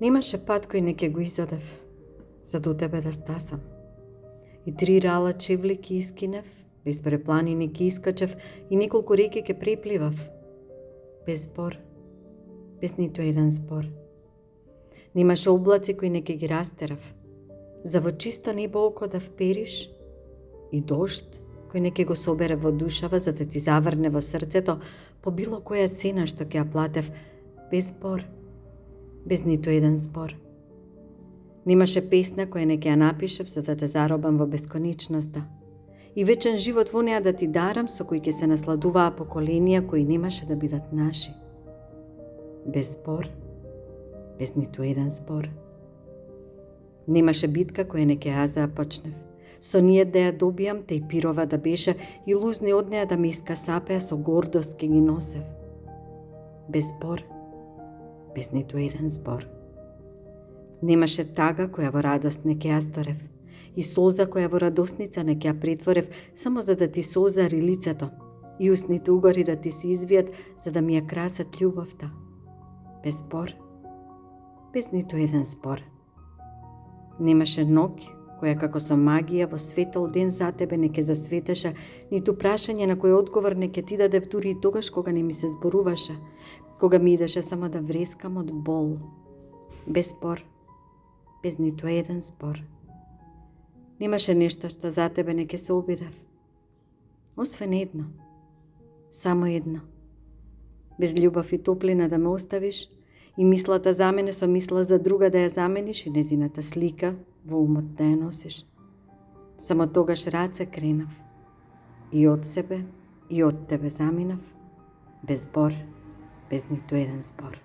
Немаше пат кој не ке го изодев, за до тебе да стасам. И 3 рала чевли ки искинев, без препланини ки искачев и неколку реки ке препливав. Без збор, без ниту еден збор. Немаше облаци кои не ке ги растерав, за во чисто небо око да впериш и дожд кој не ке го собере во душава за да ти заврне во срцето по било која цена што ќе ја платев, без збор, без ниту еден збор. Немаше песна која не ке ја напишев за да те заробам во бесконечноста и вечен живот во неа да ти дарам со кој ќе се насладуваа поколенија кои немаше да бидат наши. Без збор, без ниту еден збор. Немаше битка која не ке ја започнев. Со ние да ја добијам, те и пирова да беше и лузни од неа да ме искасапеа, со гордост ке ги носев. Без збор, без ниту еден збор. Немаше тага која во радост не ке ја сторев и солза која во радосница не ке ја претворев само за да ти созари лицето и усните угори да ти се извијат за да ми ја красат љубовта. Без збор, без ниту еден збор. Немаше ноќ која како со магија во светол ден за тебе не ке засветеше, ниту прашање на кој одговор не ке ти дадев дури и тогаш кога не ми се зборуваше, кога ми идеше само да врескам од бол. Без збор, без ниту еден збор. Немаше нешто што за тебе не ке се обидев. Освен едно, само едно. Без љубов и топлина да ме оставиш и мислата за мене со мисла за друга да ја замениш и незината слика во умот да ја носиш. Само тогаш раце кренав и од себе и од тебе заминав, без збор, без ниту еден збор.